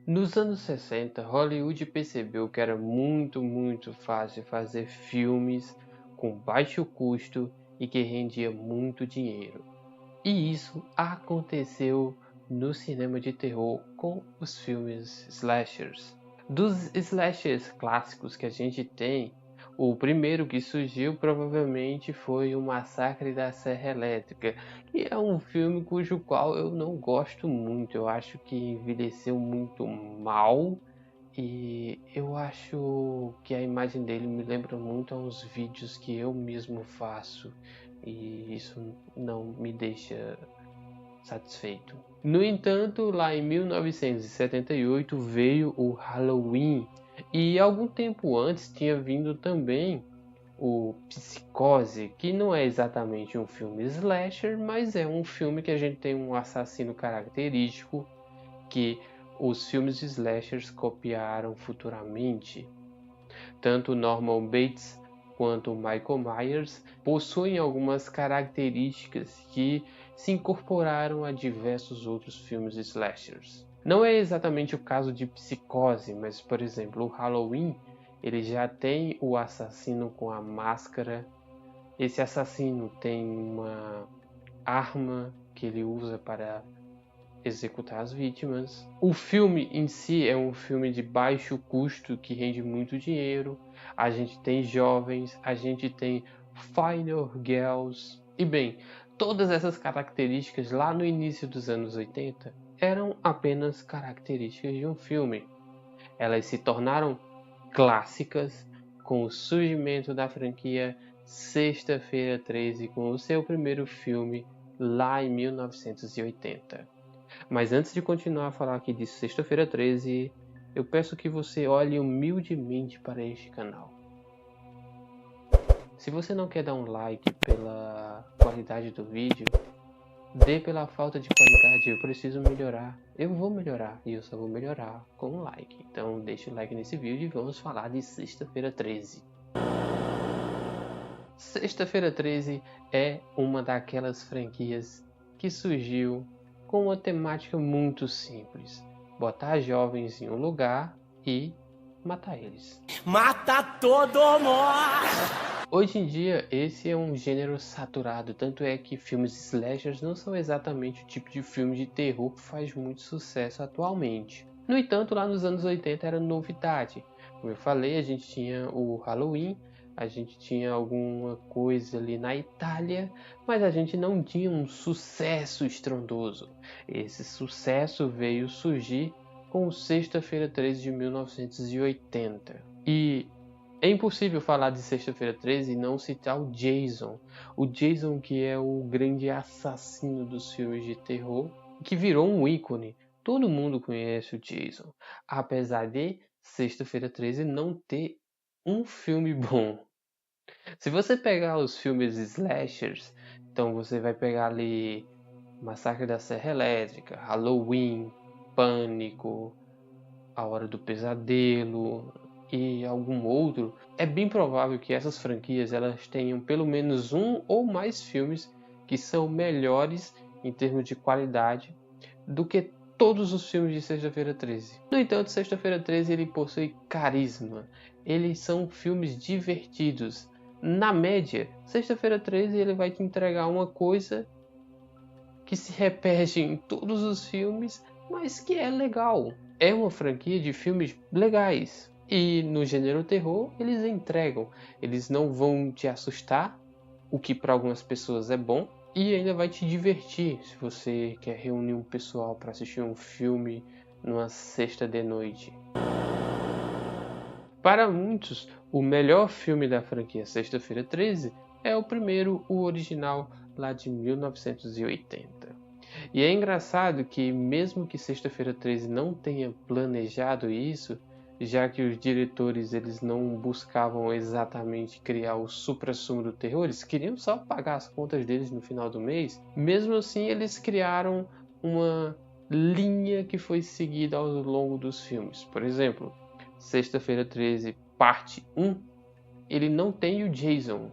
Nos anos 60, Hollywood percebeu que era muito fácil fazer filmes com baixo custo e que rendia muito dinheiro. E isso aconteceu no cinema de terror com os filmes slashers. Dos slashers clássicos que a gente tem, o primeiro que surgiu provavelmente foi o Massacre da Serra Elétrica, que é um filme cujo qual eu não gosto muito. Eu acho que envelheceu muito mal e eu acho que a imagem dele me lembra muito a uns vídeos que eu mesmo faço e isso não me deixa satisfeito. No entanto, lá em 1978 veio o Halloween e algum tempo antes tinha vindo também o Psicose, que não é exatamente um filme slasher, mas é um filme que a gente tem um assassino característico que os filmes slashers copiaram futuramente. Tanto Norman Bates quanto Michael Myers possuem algumas características que se incorporaram a diversos outros filmes slashers. Não é exatamente o caso de Psicose, mas por exemplo, o Halloween, ele já tem o assassino com a máscara. Esse assassino tem uma arma que ele usa para executar as vítimas. O filme em si é um filme de baixo custo que rende muito dinheiro. A gente tem jovens, a gente tem final girls. E bem, todas essas características lá no início dos anos 80 eram apenas características de um filme. Elas se tornaram clássicas com o surgimento da franquia Sexta-feira 13 com o seu primeiro filme lá em 1980. Mas antes de continuar a falar aqui de Sexta-feira 13, eu peço que você olhe humildemente para este canal. Se você não quer dar um like pela qualidade do vídeo, dê pela falta de qualidade. Eu preciso melhorar. Eu vou melhorar e eu só vou melhorar com um like. Então deixe o like nesse vídeo e vamos falar de Sexta-feira 13. Sexta-feira 13 é uma daquelas franquias que surgiu com uma temática muito simples: botar jovens em um lugar e matar eles. Mata todo mundo! Hoje em dia, esse é um gênero saturado, tanto é que filmes slashers não são exatamente o tipo de filme de terror que faz muito sucesso atualmente. No entanto, lá nos anos 80 era novidade. Como eu falei, a gente tinha o Halloween, a gente tinha alguma coisa ali na Itália, mas a gente não tinha um sucesso estrondoso. Esse sucesso veio surgir com o Sexta-feira 13 de 1980. E é impossível falar de Sexta-feira 13 e não citar o Jason. O Jason que é o grande assassino dos filmes de terror, que virou um ícone. Todo mundo conhece o Jason, apesar de Sexta-feira 13 não ter um filme bom. Se você pegar os filmes slashers, então você vai pegar ali Massacre da Serra Elétrica, Halloween, Pânico, A Hora do Pesadelo e algum outro, é bem provável que essas franquias elas tenham pelo menos um ou mais filmes que são melhores em termos de qualidade do que todos os filmes de Sexta-feira 13. No entanto, Sexta-feira 13 ele possui carisma. Eles são filmes divertidos. Na média, Sexta-feira 13 ele vai te entregar uma coisa que se repete em todos os filmes, mas que é legal. É uma franquia de filmes legais. E no gênero terror, eles entregam. Eles não vão te assustar, o que para algumas pessoas é bom, e ainda vai te divertir se você quer reunir um pessoal para assistir um filme numa sexta de noite. Para muitos, o melhor filme da franquia Sexta-feira 13 é o primeiro, o original, lá de 1980. E é engraçado que mesmo que Sexta-feira 13 não tenha planejado isso, já que os diretores eles não buscavam exatamente criar o suprassumo do terror, eles queriam só pagar as contas deles no final do mês, mesmo assim eles criaram uma linha que foi seguida ao longo dos filmes. Por exemplo, Sexta-feira 13, parte 1, ele não tem o Jason.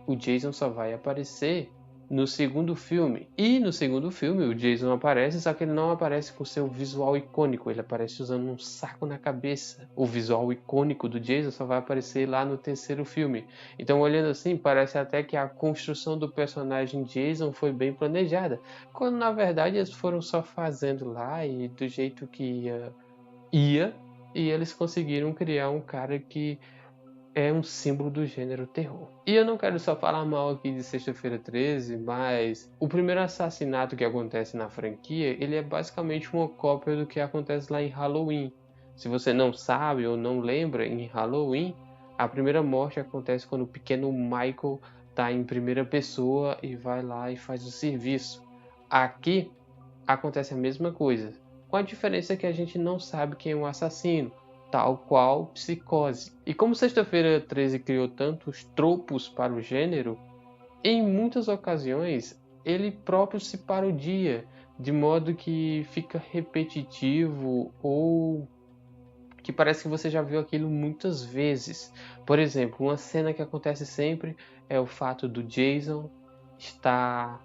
O Jason só vai aparecer no segundo filme. E no segundo filme o Jason aparece, só que ele não aparece com seu visual icônico, ele aparece usando um saco na cabeça. O visual icônico do Jason só vai aparecer lá no terceiro filme. Então, olhando assim, parece até que a construção do personagem Jason foi bem planejada, quando na verdade eles foram só fazendo lá e do jeito que ia, e eles conseguiram criar um cara que é um símbolo do gênero terror. E eu não quero só falar mal aqui de Sexta-feira 13, mas o primeiro assassinato que acontece na franquia, ele é basicamente uma cópia do que acontece lá em Halloween. Se você não sabe ou não lembra, em Halloween, a primeira morte acontece quando o pequeno Michael está em primeira pessoa e vai lá e faz o serviço. Aqui acontece a mesma coisa, com a diferença que a gente não sabe quem é o assassino, tal qual Psicose. E como Sexta-feira 13 criou tantos tropos para o gênero, em muitas ocasiões ele próprio se parodia, de modo que fica repetitivo ou que parece que você já viu aquilo muitas vezes. Por exemplo, uma cena que acontece sempre é o fato do Jason estar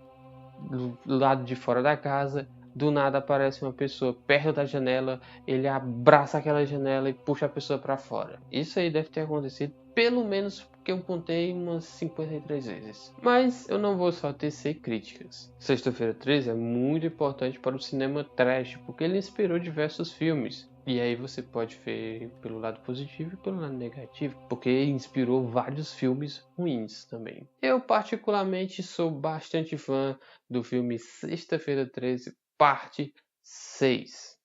do lado de fora da casa, do nada aparece uma pessoa perto da janela, ele abraça aquela janela e puxa a pessoa para fora. Isso aí deve ter acontecido pelo menos que eu contei umas 53 vezes. Mas eu não vou só tecer críticas. Sexta-feira 13 é muito importante para o cinema trash, porque ele inspirou diversos filmes. E aí você pode ver pelo lado positivo e pelo lado negativo, porque inspirou vários filmes ruins também. Eu particularmente sou bastante fã do filme Sexta-feira 13, parte 6.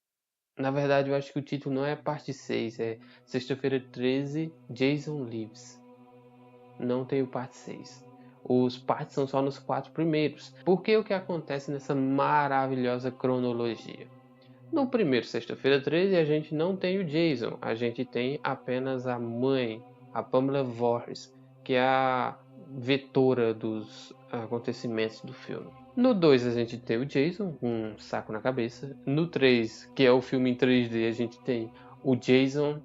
Na verdade, eu acho que o título não é parte 6, é Sexta-feira 13, Jason Lives. Não tem o parte 6. Os partes são só nos 4 primeiros. Porque o que acontece nessa maravilhosa cronologia? No primeiro Sexta-feira 13, a gente não tem o Jason, a gente tem apenas a mãe, a Pamela Voorhees, que é a vetora dos acontecimentos do filme. No 2 a gente tem o Jason, com um saco na cabeça. No 3, que é o filme em 3D, a gente tem o Jason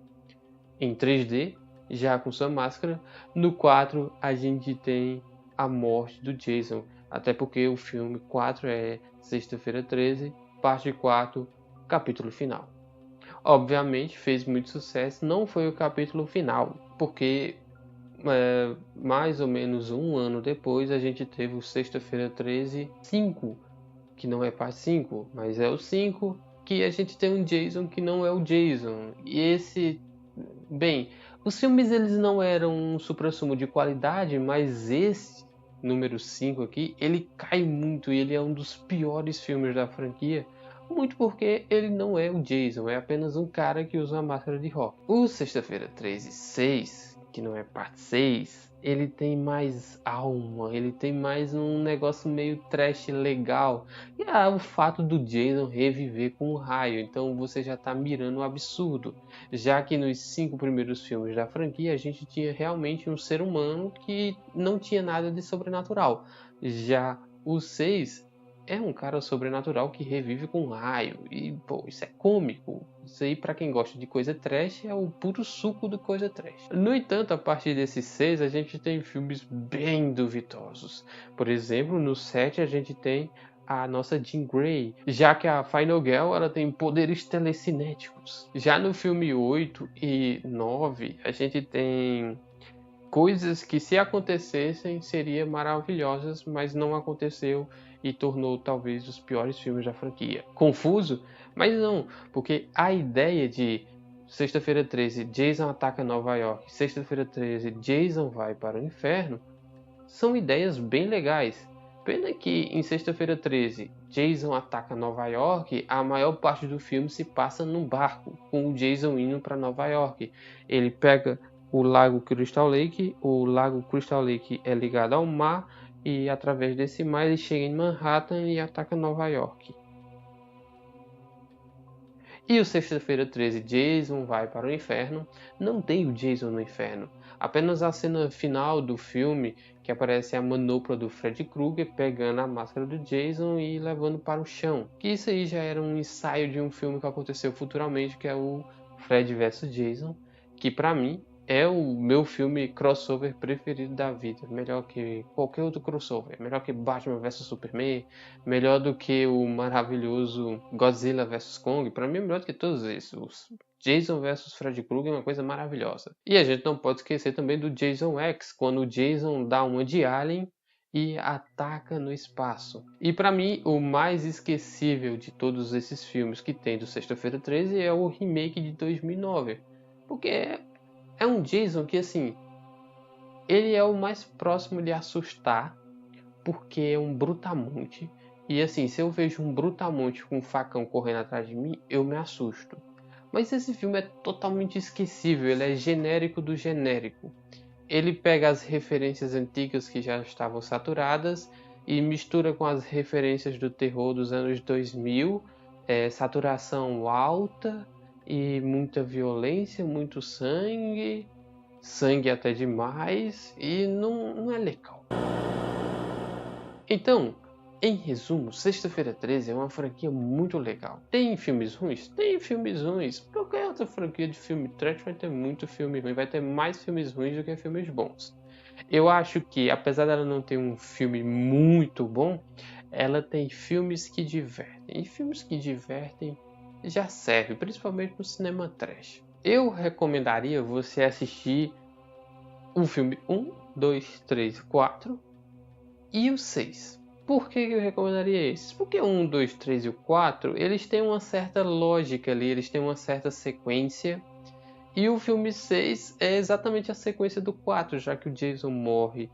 em 3D, já com sua máscara. No 4 a gente tem a morte do Jason, até porque o filme 4 é Sexta-feira 13, parte 4, capítulo final. Obviamente fez muito sucesso, não foi o capítulo final, porque mais ou menos um ano depois a gente teve o Sexta-feira 13 5, que não é parte 5, mas é o 5, que a gente tem um Jason que não é o Jason. E esse, bem, os filmes eles não eram um suprassumo de qualidade, mas esse número 5 aqui, ele cai muito e ele é um dos piores filmes da franquia. Muito porque ele não é o Jason, é apenas um cara que usa uma máscara de rock. O Sexta-feira 13 6, que não é parte 6, ele tem mais alma, ele tem mais um negócio meio trash legal. E o fato do Jason reviver com um raio, então você já está mirando o absurdo. Já que nos 5 primeiros filmes da franquia a gente tinha realmente um ser humano que não tinha nada de sobrenatural. Já o 6 é um cara sobrenatural que revive com um raio. E, pô, isso é cômico. Isso aí, pra quem gosta de coisa trash, é o puro suco do coisa trash. No entanto, a partir desses 6, a gente tem filmes bem duvidosos. Por exemplo, no 7 a gente tem a nossa Jean Grey, já que a Final Girl ela tem poderes telecinéticos. Já no filme 8 e 9, a gente tem coisas que, se acontecessem, seriam maravilhosas, mas não aconteceu e tornou talvez os piores filmes da franquia. Confuso? Mas não, porque a ideia de Sexta-feira 13, Jason ataca Nova York, Sexta-feira 13, Jason vai para o inferno, são ideias bem legais. Pena que em Sexta-feira 13, Jason ataca Nova York, a maior parte do filme se passa num barco, com o Jason indo para Nova York. Ele pega o Lago Crystal Lake é ligado ao mar, e através desse mar ele chega em Manhattan e ataca Nova York. E o Sexta-feira 13, Jason vai para o inferno, não tem o Jason no inferno. Apenas a cena final do filme, que aparece a manopla do Freddy Krueger pegando a máscara do Jason e levando para o chão. Que isso aí já era um ensaio de um filme que aconteceu futuramente, que é o Fred vs Jason, que para mim é o meu filme crossover preferido da vida. Melhor que qualquer outro crossover. Melhor que Batman vs Superman. Melhor do que o maravilhoso Godzilla vs Kong. Pra mim é melhor do que todos esses. Os Jason vs Freddy Krueger é uma coisa maravilhosa. E a gente não pode esquecer também do Jason X. Quando o Jason dá uma de Alien e ataca no espaço. E pra mim, o mais esquecível de todos esses filmes que tem do Sexta-feira 13 é o remake de 2009. Porque é um Jason que, assim, ele é o mais próximo de assustar, porque é um brutamonte. E, assim, se eu vejo um brutamonte com um facão correndo atrás de mim, eu me assusto. Mas esse filme é totalmente esquecível, ele é genérico do genérico. Ele pega as referências antigas que já estavam saturadas e mistura com as referências do terror dos anos 2000, saturação alta e muita violência, muito sangue até demais e não é legal. Então, em resumo, Sexta-feira 13 é uma franquia muito legal. Tem filmes ruins? Tem filmes ruins. Qualquer outra franquia de filme trash vai ter muito filme ruim, vai ter mais filmes ruins do que filmes bons. Eu acho que, apesar dela não ter um filme muito bom, ela tem filmes que divertem. E filmes que divertem já serve, principalmente no cinema trash. Eu recomendaria você assistir o filme 1, 2, 3, 4 e o 6. Por que eu recomendaria esses? Porque o 1, 2, 3 e o 4, eles têm uma certa lógica ali, eles têm uma certa sequência. E o filme 6 é exatamente a sequência do 4, já que o Jason morre,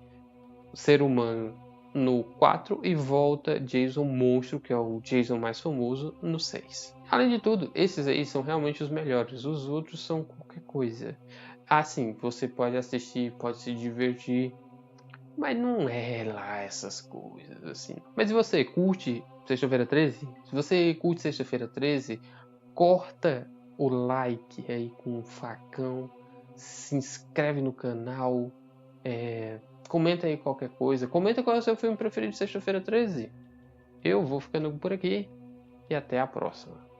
o ser humano, no 4 e volta Jason monstro, que é o Jason mais famoso, no 6. Além de tudo, esses aí são realmente os melhores, os outros são qualquer coisa. Assim, você pode assistir, pode se divertir, mas não é lá essas coisas assim. Mas se você curte Sexta-feira 13, se você curte Sexta-feira 13, corta o like aí com um facão, se inscreve no canal, comenta aí qualquer coisa, comenta qual é o seu filme preferido de Sexta-feira 13. Eu vou ficando por aqui e até a próxima.